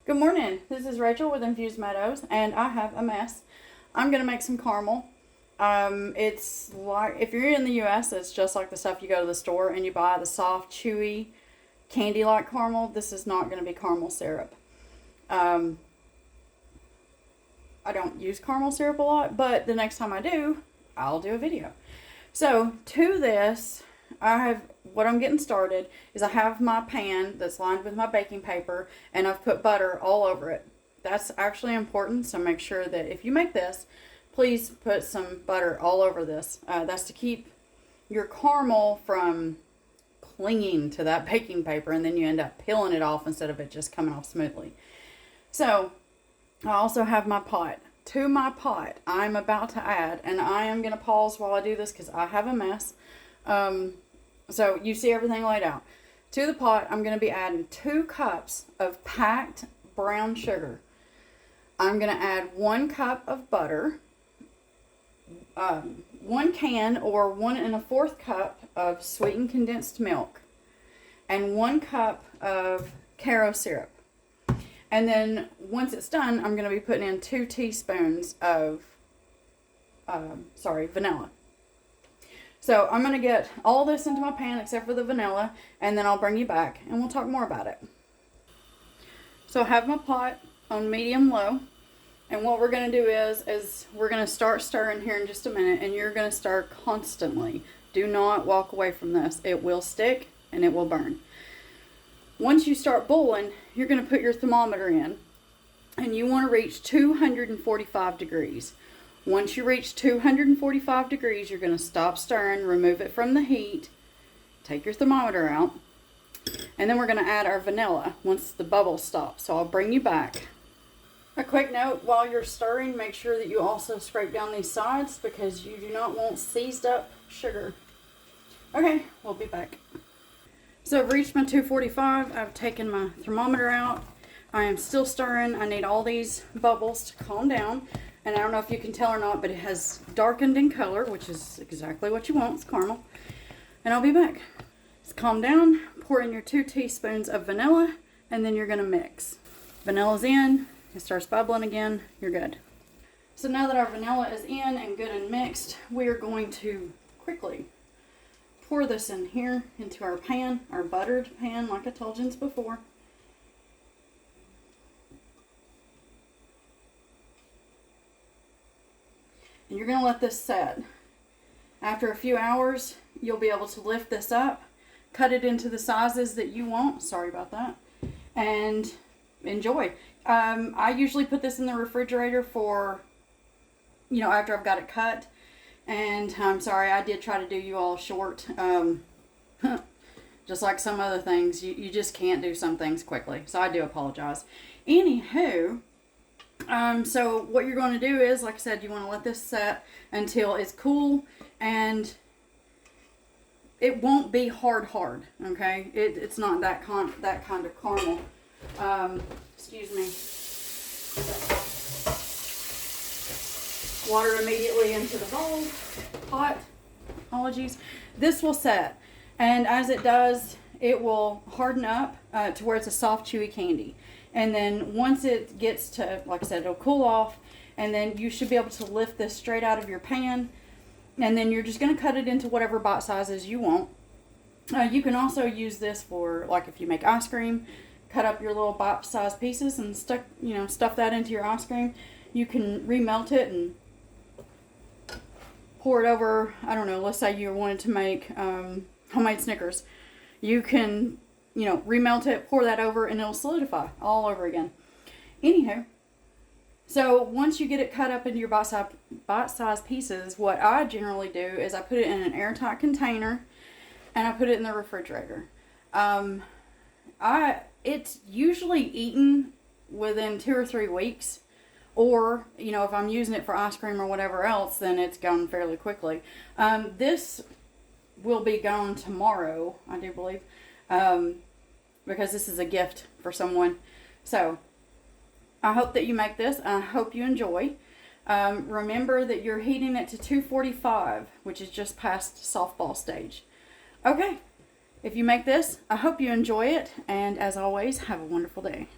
Good morning. This is Rachel with Infused Meadows, and I have a mess. I'm gonna make some caramel. It's like, if you're in the U.S., it's just like the stuff you go to the store and you buy the soft, chewy, candy-like caramel. This is not gonna be caramel syrup. I don't use caramel syrup a lot, but the next time I do, I'll do a video. So to this, what I'm getting started is I have my pan that's lined with my baking paper, and I've put butter all over it. That's actually important, so make sure that if you make this, please put some butter all over this. That's to keep your caramel from clinging to that baking paper, and then you end up peeling it off instead of it just coming off smoothly. So I also have my pot. To my pot, I'm about to add, and I am going to pause while I do this because I have a mess. So you see everything laid out. To the pot, I'm going to be adding 2 cups of packed brown sugar. I'm going to add 1 cup of butter, 1 can or 1 1/4 cup of sweetened condensed milk, and 1 cup of Caro syrup. And then once it's done, I'm going to be putting in 2 teaspoons of, vanilla. So I'm going to get all this into my pan except for the vanilla, and then I'll bring you back and we'll talk more about it. So I have my pot on medium-low, and what we're going to do is we're going to start stirring here in just a minute, and you're going to stir constantly. Do not walk away from this. It will stick and it will burn. Once you start boiling, you're going to put your thermometer in, and you want to reach 245 degrees. Once you reach 245 degrees, you're going to stop stirring, remove it from the heat, take your thermometer out, and then we're going to add our vanilla once the bubbles stop. So I'll bring you back. A quick note, while you're stirring, make sure that you also scrape down these sides because you do not want seized up sugar. Okay, we'll be back. So I've reached my 245. I've taken my thermometer out. I am still stirring. I need all these bubbles to calm down. And I don't know if you can tell or not, but it has darkened in color, which is exactly what you want. It's caramel. And I'll be back. It's calmed down. Pour in your 2 teaspoons of vanilla, and then you're going to mix. Vanilla's in. It starts bubbling again. You're good. So now that our vanilla is in and good and mixed, we are going to quickly pour this in here into our pan, our buttered pan, like I told you before. And you're going to let this set. After a few hours, you'll be able to lift this up, cut it into the sizes that you want. Sorry about that. And enjoy. I usually put this in the refrigerator for, after I've got it cut. And I'm sorry, I did try to do you all short. Just like some other things, you just can't do some things quickly. So I do apologize. Anywho, so what you're going to do is, like I said, you want to let this set until it's cool, and it won't be hard, okay? It's not that kind of caramel. Excuse me. Water immediately into the bowl, pot, apologies. This will set, and as it does, it will harden up to where it's a soft, chewy candy. And then once it gets to, like I said, it'll cool off, and then you should be able to lift this straight out of your pan, and then you're just going to cut it into whatever bite sizes you want. You can also use this for, like, if you make ice cream, cut up your little bite-sized pieces and stuff that into your ice cream. You can remelt it and pour it over, I don't know, let's say you wanted to make homemade Snickers. You can, remelt it, pour that over, and it'll solidify all over again. Anywho, so once you get it cut up into your bite-sized pieces, what I generally do is I put it in an airtight container, and I put it in the refrigerator. It's usually eaten within 2 or 3 weeks. Or, if I'm using it for ice cream or whatever else, then it's gone fairly quickly. This will be gone tomorrow, I do believe, because this is a gift for someone. So, I hope that you make this. I hope you enjoy. Remember that you're heating it to 245, which is just past softball stage. Okay, if you make this, I hope you enjoy it. And as always, have a wonderful day.